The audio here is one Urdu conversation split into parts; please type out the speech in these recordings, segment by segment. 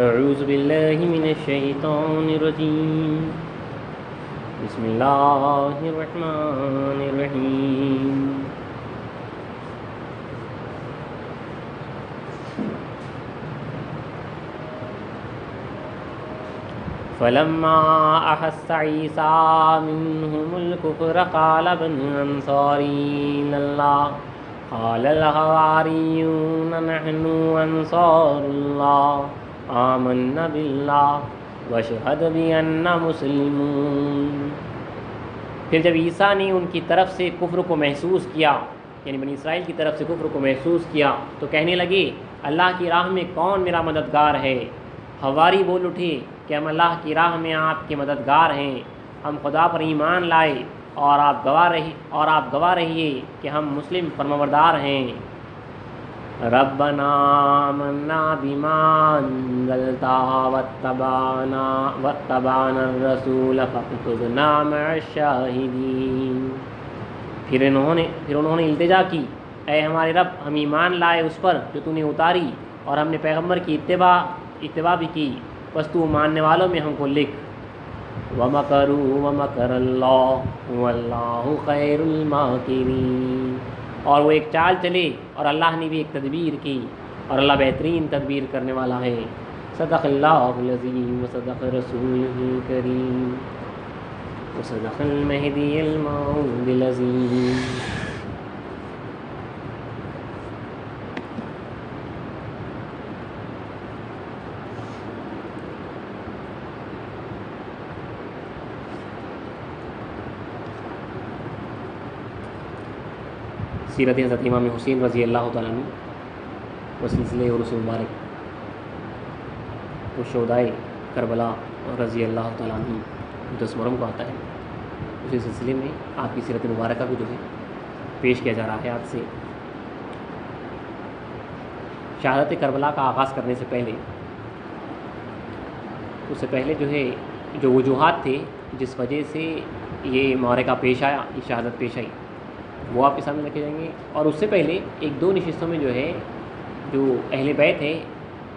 اعوذ باللہ من الشیطان الرجیم بسم اللہ الرحمن الرحیم فلما احس عیسیٰ منہم الکفر قال من انصاری اللہ قال الحواریون نحن انصار اللہ آمنا باللہ واشہد بأننا مسلمون۔ پھر جب عیسیٰ نے ان کی طرف سے کفر کو محسوس کیا، یعنی بنی اسرائیل کی طرف سے کفر کو محسوس کیا، تو کہنے لگے اللہ کی راہ میں کون میرا مددگار ہے؟ حواری بول اٹھے کہ ہم اللہ کی راہ میں آپ کے مددگار ہیں، ہم خدا پر ایمان لائے اور آپ گواہ رہیے کہ ہم مسلم فرمانبردار ہیں۔ ربنا آمنا بما انزلت واتبعنا الرسول فاکتبنا مع الشاہدین۔ پھر انہوں نے التجا کی، اے ہمارے رب ہم ایمان لائے اس پر جو تو نے اتاری اور ہم نے پیغمبر کی اتباع بھی کی، بس تو ماننے والوں میں ہم کو لکھ۔ وَمَكَرُوا وَمَكَرَ اللَّهُ وَاللَّهُ خَيْرُ الْمَاكِرِينَ۔ اور وہ ایک چال چلے اور اللہ نے بھی ایک تدبیر کی اور اللہ بہترین تدبیر کرنے والا ہے۔ صدق اللہ العظیم وصدق رسولہ الکریم وصدق المہدی الموعود العظیم۔ سیرت حضرت امام حسین رضی اللہ تعالیٰ عنہ و سلسلہ عرس مبارک و شہدائے کربلا رضی اللہ تعالیٰ عنہ 10 محرم کو آتا ہے، اسی سلسلے میں آپ کی سیرت مبارکہ بھی جو ہے پیش کیا جا رہا ہے۔ آج سے شہادت کربلا کا آغاز کرنے سے پہلے، اس سے پہلے جو ہے جو وجوہات تھے جس وجہ سے یہ معرکہ پیش آیا، یہ شہادت پیش آئی، وہ آپ کے سامنے رکھے جائیں گے۔ اور اس سے پہلے 1-2 نشستوں میں جو ہے جو اہل بیت ہے،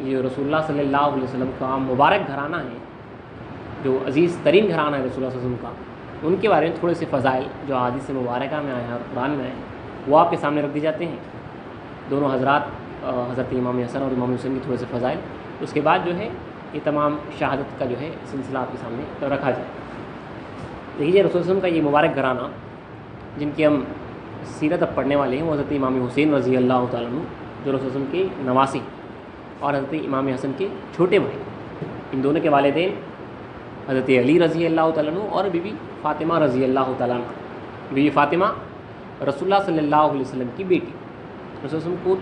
یہ رسول اللہ صلی اللہ علیہ وسلم کا مبارک گھرانہ ہے، جو عزیز ترین گھرانہ ہے رسول اللہ صلی اللہ علیہ وسلم کا، ان کے بارے میں تھوڑے سے فضائل جو احادیث مبارکہ میں آئے ہیں اور قرآن میں آئے ہیں وہ آپ کے سامنے رکھ دی جاتے ہیں۔ دونوں حضرات حضرت امام حسن اور امام حسین کے تھوڑے سے فضائل، اس کے بعد جو ہے یہ تمام شہادت کا جو ہے سلسلہ آپ کے سامنے رکھا جائے۔ دیکھیے رسول اللہ علیہ وسلم کا یہ مبارک گھرانہ جن کی ہم سیرت اب پڑھنے والے ہیں، وہ حضرت امام حسین رضی اللہ تعالیٰ عنہ جو رسول اللہ علیہ وسلم کے نواسی، اور حضرت امام حسن کے چھوٹے بھائی، ان دونوں کے والدین حضرت علی رضی اللہ تعالیٰ عنہ اور بی بی فاطمہ رضی اللہ تعالیٰ عنہ۔ بی بی فاطمہ رسول اللہ صلی اللہ علیہ وسلم کی بیٹی، رسول اللہ علیہ وسلم کو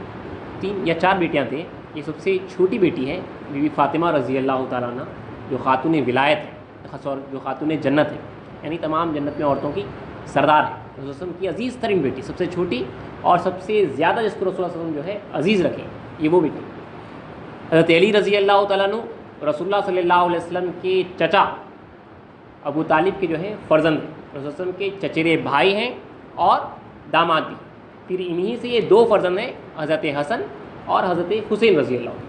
3 یا 4 بیٹیاں تھیں، یہ سب سے چھوٹی بیٹی ہے بی بی فاطمہ رضی اللہ تعالیٰ عنہ، جو خاتون ولایت ہے، جو خاتون جنت ہے، یعنی تمام جنت میں عورتوں کی سردار ہے۔ رسول اللہ علیہ وسلم کی عزیز ترین بیٹی، سب سے چھوٹی اور سب سے زیادہ جس کو رسول اللہ صلی اللہ علیہ وسلم جو ہے عزیز رکھیں، یہ وہ بیٹی۔ حضرت علی رضی اللہ تعالیٰ عنہ رسول اللہ صلی اللہ علیہ وسلم کے چچا ابو طالب کے جو ہے فرزند ہیں، رسول اللہ علیہ وسلم کے چچیرے بھائی ہیں اور داماد بھی۔ پھر انہی سے یہ 2 فرزند ہیں، حضرت حسن اور حضرت حسین رضی اللہ عنہ۔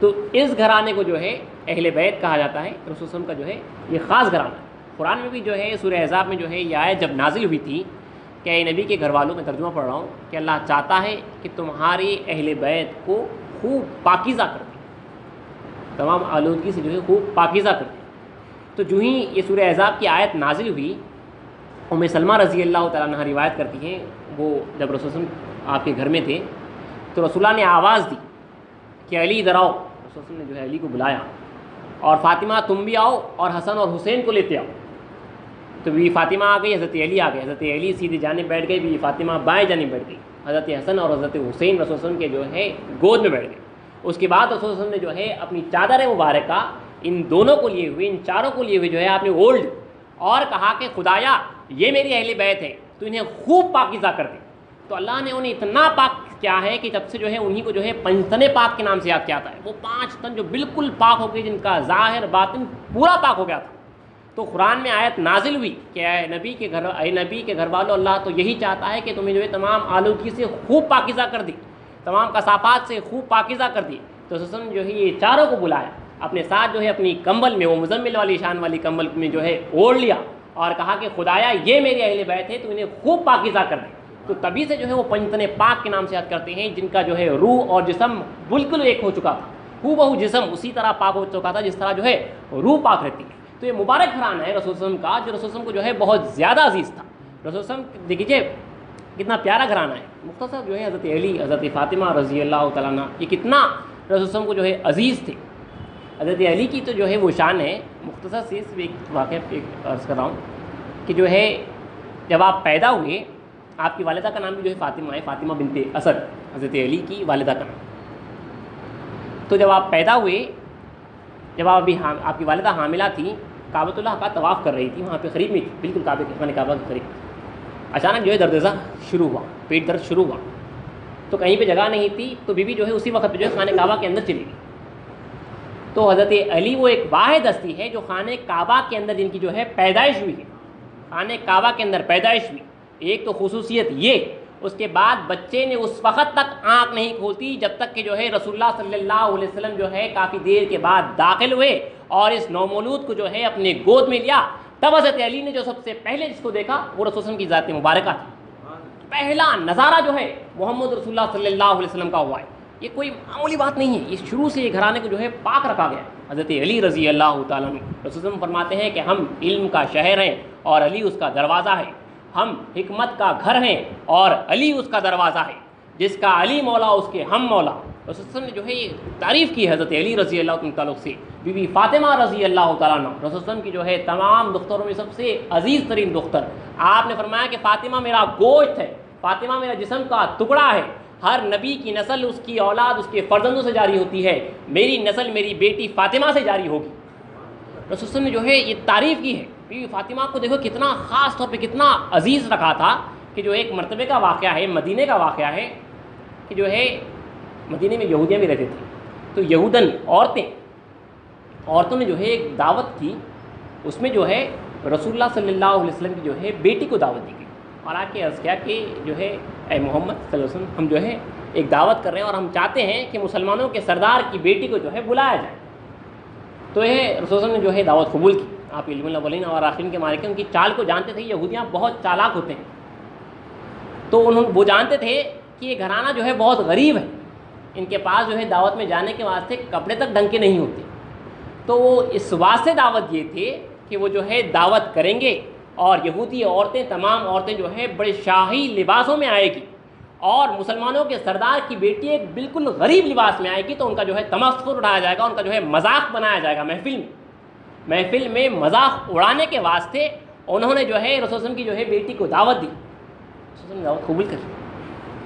تو اس گھرانے کو جو ہے اہل بیت کہا جاتا ہے۔ رسول اللہ علیہ وسلم کا جو ہے یہ خاص گھرانہ ہے۔ قرآن میں بھی جو ہے سورہ احزاب میں جو ہے یہ آیت جب نازل ہوئی تھی کہ اے نبی کے گھر والوں، میں ترجمہ پڑھ رہا ہوں، کہ اللہ چاہتا ہے کہ تمہاری اہل بیت کو خوب پاکیزہ کر دے، تمام آلودگی سے جو ہے خوب پاکیزہ کر دے۔ تو جو ہی یہ سورہ احزاب کی آیت نازل ہوئی، ام سلمہ رضی اللہ تعالیٰ عنہ روایت کرتی ہیں، وہ جب رسول اللہ آپ کے گھر میں تھے تو رسول اللہ نے آواز دی کہ علی ادھر آؤ۔ رسول اللہ نے جو ہے علی کو بلایا، اور فاطمہ تم بھی آؤ اور حسن اور حسین کو لیتے آؤ۔ تو بی فاطمہ آ گئی، حضرت علی آ گئے، حضرت علی سیدھی جانب بیٹھ گئی، بی فاطمہ بائیں جانب بیٹھ گئی، حضرت حسن اور حضرت حسین رسول اللہ علیہ وسلم کے جو ہے گود میں بیٹھ گئے۔ اس کے بعد رسول اللہ علیہ وسلم نے جو ہے اپنی چادر مبارکہ ان دونوں کو لیے ہوئے، ان چاروں کو لیے ہوئے جو ہے آپ نے اولڈ اور کہا کہ خدایا یہ میری اہل بیت ہے تو انہیں خوب پاکیزہ کر دے۔ تو اللہ نے انہیں اتنا پاک کیا ہے کہ جب سے جو ہے انہی کو جو ہے 5 تن پاک کے نام سے یاد کیا جاتا ہے۔ وہ 5 تن جو بالکل پاک ہو گئے، جن کا ظاہر باطن پورا پاک ہو گیا تھا۔ تو قرآن میں آیت نازل ہوئی کہ اے نبی کے گھر والوں، اللہ تو یہی چاہتا ہے کہ تمہیں جو ہے تمام آلودگی سے خوب پاکیزہ کر دی، تمام کثافات سے خوب پاکیزہ کر دی۔ تو رسول جو ہے یہ چاروں کو بلایا اپنے ساتھ جو ہے اپنی کمبل میں، وہ مزمل والی شان والی کمبل میں جو ہے اوڑھ لیا اور کہا کہ خدایا یہ میرے اہل بیت ہے تو انہیں خوب پاکیزہ کر دے. تو تبھی سے جو ہے وہ پنجتن پاک کے نام سے یاد کرتے ہیں، جن کا جو ہے روح اور جسم بالکل ایک ہو چکا تھا، ہو بہو جسم اسی طرح پاک ہو چکا تھا جس طرح جو ہے روح پاک رہتی ہے. تو یہ مبارک گھرانہ ہے رسول وسلم کا، جو رسول وسلم کو جو ہے بہت زیادہ عزیز تھا. رسول وسلم دیکھیے کتنا پیارا گھرانہ ہے. مختصر جو ہے حضرت علی، حضرت فاطمہ رضی اللہ تعالیٰ عنہ، یہ کتنا رسول وسلم کو جو ہے عزیز تھے. حضرت علی کی تو جو ہے وہ شان ہے. مختصر سے ایک واقعہ عرض کر رہا ہوں کہ جو ہے جب آپ پیدا ہوئے، آپ کی والدہ کا نام بھی جو ہے فاطمہ ہے، فاطمہ بنت اسد، حضرت علی کی والدہ کا نام. تو جب آپ پیدا ہوئے، جب آپ کی والدہ حاملہ تھی، کعبۃ اللہ کا طواف کر رہی تھی، وہاں پہ قریب میں تھی، بالکل کعبہ کے قریب. اچانک جو ہے درد ذا شروع ہوا، پیٹ درد شروع ہوا. تو کہیں پہ جگہ نہیں تھی، تو بیوی جو ہے اسی وقت پہ جو ہے خانہ کعبہ کے اندر چلی گئی. تو حضرت علی وہ ایک واحد ہستی ہے جو خانہ کعبہ کے اندر جن کی جو ہے پیدائش ہوئی ہے، خانہ کعبہ کے اندر پیدائش ہوئی. ایک تو خصوصیت یہ، اس کے بعد بچے نے اس وقت تک آنکھ نہیں کھولتی جب تک کہ جو ہے رسول اللہ صلی اللہ علیہ وسلم جو ہے کافی دیر کے بعد داخل ہوئے اور اس نومولود کو جو ہے اپنے گود میں لیا. تب حضرت علی نے جو سب سے پہلے جس کو دیکھا وہ رسول وسلم کی ذات مبارکہ تھی. پہلا نظارہ جو ہے محمد رسول اللہ صلی اللہ علیہ وسلم کا ہوا ہے. یہ کوئی معمولی بات نہیں ہے، یہ شروع سے یہ گھرانے کو جو ہے پاک رکھا گیا. حضرت علی رضی اللہ تعالیٰ عنہ، رسول وسلم فرماتے ہیں کہ ہم علم کا شہر ہیں اور علی اس کا دروازہ ہے. ہم حکمت کا گھر ہیں اور علی اس کا دروازہ ہے. جس کا علی مولا اس کے ہم مولا. رسول وسلم نے جو ہے یہ تعریف کی حضرت علی رضی اللہ عنہ تعلق سے. بی بی فاطمہ رضی اللہ تعالیٰ عنہ رسول وسلم کی جو ہے تمام دختروں میں سب سے عزیز ترین دختر. آپ نے فرمایا کہ فاطمہ میرا گوشت ہے، فاطمہ میرا جسم کا ٹکڑا ہے. ہر نبی کی نسل، اس کی اولاد اس کے فرزندوں سے جاری ہوتی ہے، میری نسل میری بیٹی فاطمہ سے جاری ہوگی. رسول وسلم نے جو ہے یہ تعریف کی ہے. بی بی فاطمہ کو دیکھو کتنا خاص طور پہ کتنا عزیز رکھا تھا کہ جو ایک مرتبے کا واقعہ ہے، مدینے کا واقعہ ہے کہ جو ہے مدینے میں یہودیاں بھی رہتے تھے. تو یہودن عورتوں نے جو ہے ایک دعوت کی، اس میں جو ہے رسول اللہ صلی اللہ علیہ وسلم کی جو ہے بیٹی کو دعوت دی گئی اور آ کے عرض کیا کہ جو ہے اے محمد صلی اللہ علیہ وسلم، ہم جو ہے ایک دعوت کر رہے ہیں اور ہم چاہتے ہیں کہ مسلمانوں کے سردار کی بیٹی کو جو ہے بلایا جائے. تو یہ رسول اللہ نے جو ہے دعوت قبول کی. آپ علم الاولین اور آخرین کے مالک ان کی چال کو جانتے تھے. یہودیاں بہت چالاک ہوتے ہیں، تو وہ جانتے تھے کہ یہ گھرانہ جو ہے بہت غریب ہے، ان کے پاس جو ہے دعوت میں جانے کے واسطے کپڑے تک ڈھنگ کے نہیں ہوتے. تو وہ اس واسطے دعوت یہ تھے کہ وہ جو ہے دعوت کریں گے اور یہودی عورتیں، تمام عورتیں جو ہے بڑے شاہی لباسوں میں آئے گی اور مسلمانوں کے سردار کی بیٹی ایک بالکل غریب لباس میں آئے گی. تو ان کا جو ہے تمسخر اڑایا جائے گا، ان کا جو ہے مذاق بنایا جائے گا. محفل میں مذاق اڑانے کے واسطے انہوں نے جو ہے رسول وسلم کی جو ہے بیٹی کو دعوت دی. رسول وسلم نے دعوت قبول کر.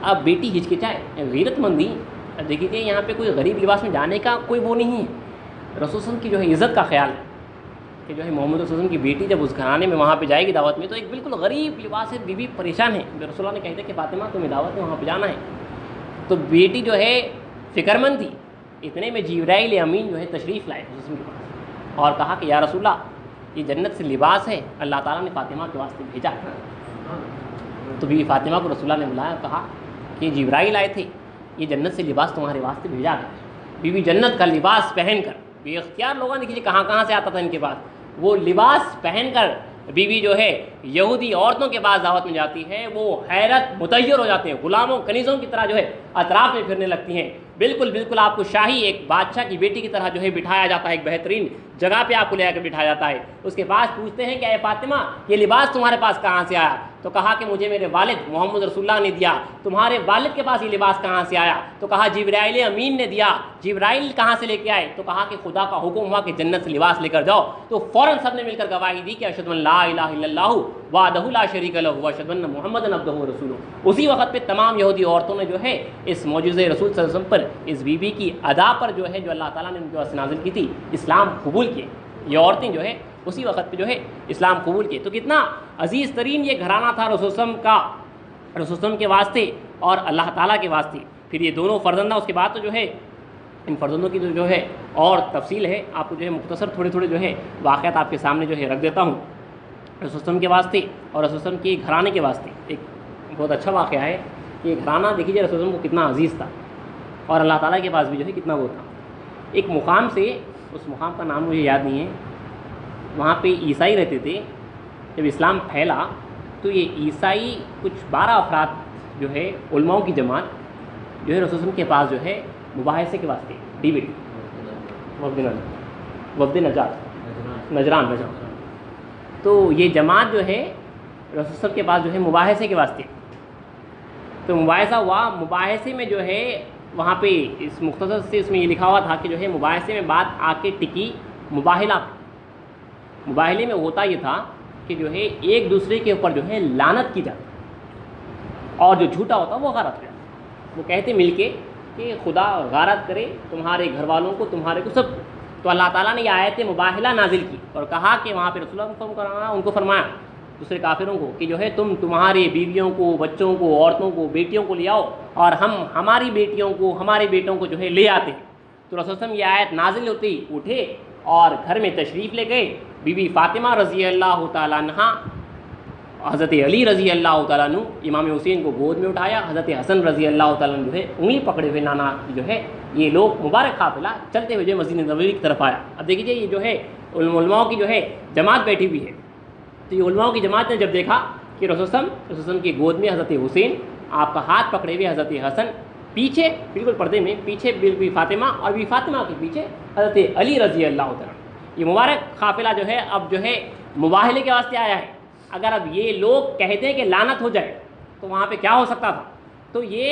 اب بیٹی ہچکچائے، غیرت مندی. اب دیکھیے یہاں پہ کوئی غریب لباس میں جانے کا کوئی وہ نہیں ہے. رسول وسلم کی جو ہے عزت کا خیال ہے کہ جو ہے محمد رسول وسلم کی بیٹی جب اس گھرانے میں وہاں پہ جائے گی دعوت میں، تو ایک بالکل غریب لباس ہے، بیوی پریشان ہے. رسول اللہ نے کہتے کہ فاطمہ تمہیں دعوت میں وہاں پہ جانا ہے. تو بیٹی جو ہے فکر مند تھی. اتنے میں جبرائیل امین جو ہے تشریف لائے رسول وسلم کے پاس اور کہا کہ یا رسول اللہ، یہ جنت سے لباس ہے، اللہ تعالیٰ نے فاطمہ کے واسطے بھیجا. تو بیوی فاطمہ کو رسول اللہ نے بلایا اور کہا کہ جبرائیل آئے تھے، یہ جنت سے لباس تمہارے واسطے بھیجا گیا. بیوی جنت کا لباس پہن کر، بے اختیار لوگوں نے کہاں کہاں سے آتا تھا ان کے پاس، وہ لباس پہن کر بیوی جو ہے یہودی عورتوں کے پاس دعوت میں جاتی ہے. وہ حیرت متحیر ہو جاتے ہیں، غلاموں کنیزوں کی طرح جو ہے اطراف میں پھرنے لگتی ہیں. بالکل آپ کو شاہی ایک بادشاہ کی بیٹی کی طرح جو ہے بٹھایا جاتا ہے، ایک بہترین جگہ پہ آپ کو لے کر بٹھایا جاتا ہے. اس کے پاس پوچھتے ہیں کہ اے فاطمہ، یہ لباس تمہارے پاس کہاں سے آیا؟ تو کہا کہ مجھے میرے والد محمد رسول اللہ نے دیا. تمہارے والد کے پاس یہ لباس کہاں سے آیا؟ تو کہا جبرائیل امین نے دیا. جبرائیل کہاں سے لے کے آئے؟ تو کہا کہ خدا کا حکم ہوا کہ جنت سے لباس لے کر جاؤ. تو فوراً سب نے مل کر گواہی دی کہ اشہد ان لا الہ الا اللہ وحدہ لا شریک لہ واشہد ان محمدا عبدہ ورسولہ. اسی وقت پہ تمام یہودی عورتوں نے جو ہے اس معجزۂ رسول صلی اللہ علیہ وسلم پر، اس بی بی کی ادا پر جو ہے جو اللہ تعالیٰ نے ان کے واسطے نازل کی تھی، اسلام قبول کیے. یہ عورتیں جو ہے اسی وقت پہ جو ہے اسلام قبول کیے. تو کتنا عزیز ترین یہ گھرانہ تھا رسول وسلم کا، رسول وسلم کے واسطے اور اللہ تعالیٰ کے واسطے. پھر یہ دونوں فرزندہ، اس کے بعد تو جو ہے ان فرزندوں کی جو ہے اور تفصیل ہے، آپ کو جو ہے مختصر تھوڑے جو ہے واقعات آپ کے سامنے جو ہے رکھ دیتا ہوں. رسول وسلم کے واسطے اور رسول وسلم کے گھرانے کے واسطے ایک بہت اچھا واقعہ ہے. یہ گھرانہ دیکھیے رسول وسلم کو کتنا عزیز تھا اور اللہ تعالیٰ کے پاس بھی جو ہے کتنا وہ تھا. ایک مقام سے اس مقام کا نام مجھے یاد نہیں ہے، وہاں پہ عیسائی رہتے تھے. جب اسلام پھیلا تو یہ عیسائی کچھ 12 افراد جو ہے علماؤں کی جماعت جو ہے رسول اللہ کے پاس جو ہے مباحثے کے واسطے ڈیبیٹ وفد نجران. تو یہ جماعت جو ہے رسول اللہ کے پاس جو ہے مباحثے کے واسطے، تو مباحثہ ہوا. مباحثے میں جو ہے وہاں پہ اس مختصر سے اس میں یہ لکھا ہوا تھا کہ جو ہے مباحثے میں بات آ کے ٹکی مباہلہ. مباہلے میں ہوتا یہ تھا کہ جو ہے ایک دوسرے کے اوپر جو ہے لعنت کی جاتی اور جو جھوٹا ہوتا وہ غارت ہو جاتا. وہ کہتے مل کے کہ خدا غارت کرے تمہارے گھر والوں کو، تمہارے کو سب. تو اللہ تعالیٰ نے یہ آیت مباہلہ نازل کی اور کہا کہ وہاں پہ رسول اللہ ان کو فرمایا دوسرے کافروں کو کہ جو ہے تم تمہارے بیویوں کو، بچوں کو، عورتوں کو، بیٹیوں کو لے آؤ اور ہم ہماری بیٹیوں کو، ہمارے بیٹوں کو جو ہے لے آتے ہیں. تو رسول اللہ یہ آیت نازل ہوتے ہی اٹھے اور گھر میں تشریف لے گئے. بی بی فاطمہ رضی اللہ تعالیٰ عنہ، حضرت علی رضی اللہ تعالیٰ عنہ امام حسین کو گود میں اٹھایا، حضرت حسن رضی اللہ تعالیٰ عنہ جو ہے انگلی پکڑے ہوئے نانا جو ہے یہ لوگ مبارک قافلہ چلتے ہوئے جو مسجد نبوی کی طرف آیا. اب دیکھیے یہ جو ہے علماء کی جو ہے جماعت بیٹھی ہوئی ہے. تو یہ علماء کی جماعت نے جب دیکھا کہ رسول اللہ کی گود میں حضرت حسین، آپ کا ہاتھ پکڑے ہوئے حضرت حسن، پیچھے بالکل پردے میں پیچھے بی بی فاطمہ اور بی فاطمہ کے پیچھے حضرت علی رضی اللہ تعالیٰ. یہ مبارک قافلہ جو ہے اب جو ہے مباہلے کے واسطے آیا ہے. اگر اب یہ لوگ کہتے ہیں کہ لعنت ہو جائے تو وہاں پہ کیا ہو سکتا تھا. تو یہ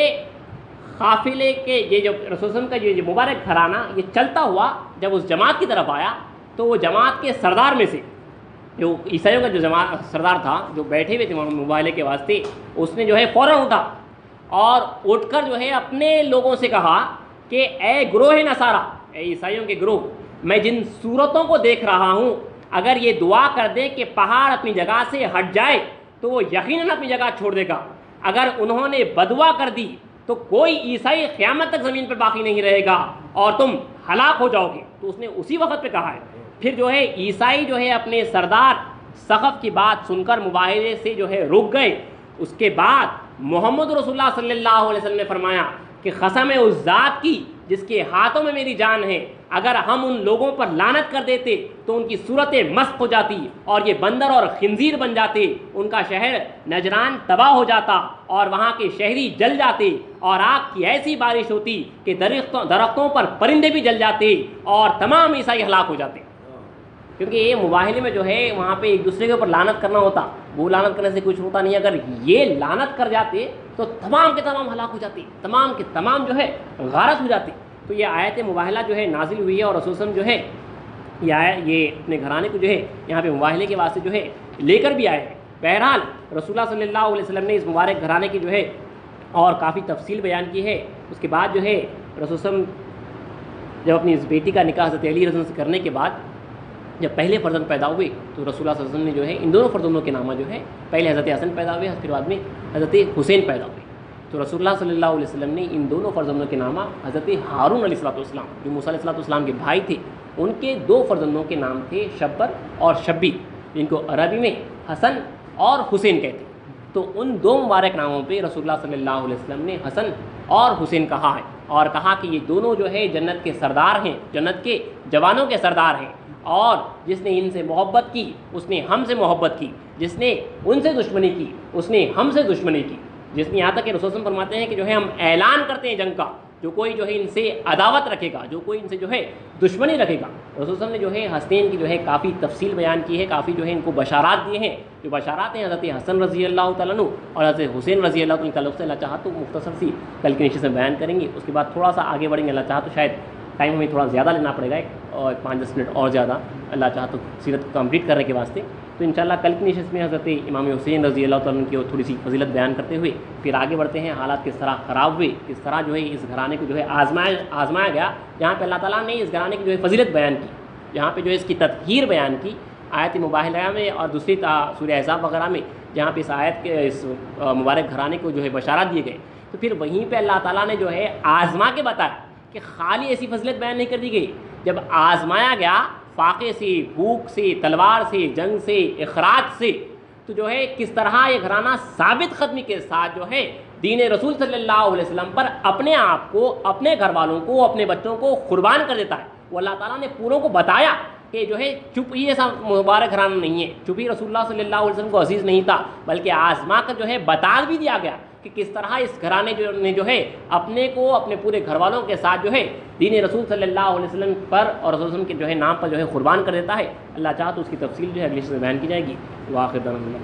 قافلے کے یہ جو رسول اللہ کا جو مبارک گھرانہ یہ چلتا ہوا جب اس جماعت کی طرف آیا تو وہ جماعت کے سردار میں سے جو عیسائیوں کا جو جماعت سردار تھا جو بیٹھے ہوئے تھے مباہلے کے واسطے، اس نے جو ہے فوراً اٹھا اور اٹھ کر جو ہے اپنے لوگوں سے کہا کہ اے گروہ نصارہ، اے عیسائیوں کے گروہ، میں جن صورتوں کو دیکھ رہا ہوں اگر یہ دعا کر دے کہ پہاڑ اپنی جگہ سے ہٹ جائے تو وہ یقیناً اپنی جگہ چھوڑ دے گا. اگر انہوں نے بدعا کر دی تو کوئی عیسائی قیامت تک زمین پر باقی نہیں رہے گا اور تم ہلاک ہو جاؤ گے. تو اس نے اسی وقت پہ کہا ہے. پھر جو ہے عیسائی جو ہے اپنے سردار سقف کی بات سن کر مباہلے سے جو ہے رک گئے. اس کے بعد محمد رسول اللہ صلی اللہ علیہ وسلم نے فرمایا کہ قسم ہے اس ذات کی جس کے ہاتھوں میں میری جان ہے، اگر ہم ان لوگوں پر لعنت کر دیتے تو ان کی صورتیں مسخ ہو جاتی اور یہ بندر اور خنزیر بن جاتے، ان کا شہر نجران تباہ ہو جاتا اور وہاں کے شہری جل جاتے اور آگ کی ایسی بارش ہوتی کہ درختوں پر پرندے بھی جل جاتے اور تمام عیسائی ہلاک ہو جاتے. کیونکہ یہ مباہلے میں جو ہے وہاں پہ ایک دوسرے کے اوپر لعنت کرنا ہوتا، وہ لعنت کرنے سے کچھ ہوتا نہیں. اگر یہ لعنت کر جاتے تو تمام کے تمام ہلاک ہو جاتے، تمام کے تمام جو ہے غارت ہو جاتی. تو یہ آیت مباہلہ جو ہے نازل ہوئی ہے اور رسول صلی اللہ علیہ وسلم جو ہے یہ اپنے گھرانے کو جو ہے یہاں پہ مباہلے کے واسطے جو ہے لے کر بھی آئے ہیں. بہرحال رسول اللہ صلی اللہ علیہ وسلم نے اس مبارک گھرانے کی جو ہے اور کافی تفصیل بیان کی ہے. اس کے بعد جو ہے رسول صلی اللہ علیہ وسلم جب اپنی اس بیٹی کا نکاح حضرت علی رضی اللہ عنہ سے کرنے کے بعد جب پہلے فرزند پیدا ہوئے تو رسول اللہ صلی اللہ علیہ وسلم نے جو ہے ان دونوں فرزندوں کے نامہ جو ہے پہلے حضرت حسن پیدا ہوئے، پھر بعد میں حضرت حسین پیدا ہوئے. تو رسول اللہ صلی اللہ علیہ وسلم نے ان دونوں فرزندوں کے نامہ حضرت ہارون علیہ السلام جو موسیٰ علیہ السلام کے بھائی تھے، ان کے 2 فرزندوں کے نام تھے شبر اور شبی، جن کو عربی میں حسن اور حسین کہتے ہیں. تو ان 2 مبارک ناموں پہ رسول اللہ صلی اللہ علیہ وسلم نے حسن اور حسین کہا ہے اور کہا کہ یہ دونوں جو ہے جنت کے سردار ہیں، جنت کے جوانوں کے سردار ہیں. اور جس نے ان سے محبت کی اس نے ہم سے محبت کی، جس نے ان سے دشمنی کی اس نے ہم سے دشمنی کی. جس نے یہاں تک کہ رسول صلی اللہ علیہ وسلم فرماتے ہیں کہ جو ہے ہم اعلان کرتے ہیں جنگ کا، جو کوئی جو ہے ان سے عداوت رکھے گا، جو کوئی ان سے جو ہے دشمنی رکھے گا. رسول صلی اللہ علیہ وسلم نے جو ہے حسنین کی جو ہے کافی تفصیل بیان کی ہے، کافی جو ہے ان کو بشارات دیے ہیں. جو بشارات ہیں حضرت حسن رضی اللہ تعالیٰ عنہ اور حضرت حسین رضی اللہ تعالیٰ عنہ سے اللہ چاہا تو مختصر سی کل کی نشست میں بیان کریں گے. اس کے بعد تھوڑا سا آگے بڑھیں گے، اللہ چاہا تو شاید ٹائم ہمیں تھوڑا زیادہ لینا پڑے گا اور 5-10 منٹ اور زیادہ اللہ چاہا تو سیرت کمپلیٹ کرنے کے واسطے. تو انشاءاللہ کل کی نشست میں حضرت امام حسین رضی اللہ تعالیٰ عنہ کی تھوڑی سی فضیلت بیان کرتے ہوئے پھر آگے بڑھتے ہیں. حالات کس طرح خراب ہوئے، کس طرح جو ہے اس گھرانے کو جو ہے آزمایا گیا، جہاں پہ اللہ تعالیٰ نے اس گھرانے کی جو ہے فضیلت بیان کی، جہاں پہ جو ہے اس کی تطہیر بیان کی آیت مباہلہ میں اور دوسری سورہ احزاب وغیرہ میں، جہاں پہ اس آیت کے اس مبارک گھرانے کو جو ہے بشارات دیے گئے. تو پھر وہیں پہ اللہ تعالیٰ نے جو ہے آزما کے بتایا کہ خالی ایسی فضیلت بیان نہیں کر دی گئی. جب آزمایا گیا فاقے سے، بھوک سے، تلوار سے، جنگ سے، اخراج سے، تو جو ہے کس طرح یہ گھرانہ ثابت قدمی کے ساتھ جو ہے دین رسول صلی اللہ علیہ وسلم پر اپنے آپ کو، اپنے گھر والوں کو، اپنے بچوں کو قربان کر دیتا ہے. وہ اللہ تعالیٰ نے پوروں کو بتایا کہ جو ہے چپ ہی ایسا مبارک گھرانہ نہیں ہے، چپ ہی رسول اللہ صلی اللہ علیہ وسلم کو عزیز نہیں تھا، بلکہ آزما کر جو ہے بتا بھی دیا گیا کہ کس طرح اس گھرانے نے جو ہے اپنے کو اپنے پورے گھر والوں کے ساتھ جو ہے دین رسول صلی اللہ علیہ وسلم پر اور رسول وسلم کے جو ہے نام پر جو ہے قربان کر دیتا ہے۔ اللہ چاہا تو اس کی تفصیل جو ہے اگلی سے بیان کی جائے گی۔ وآخر دعوانا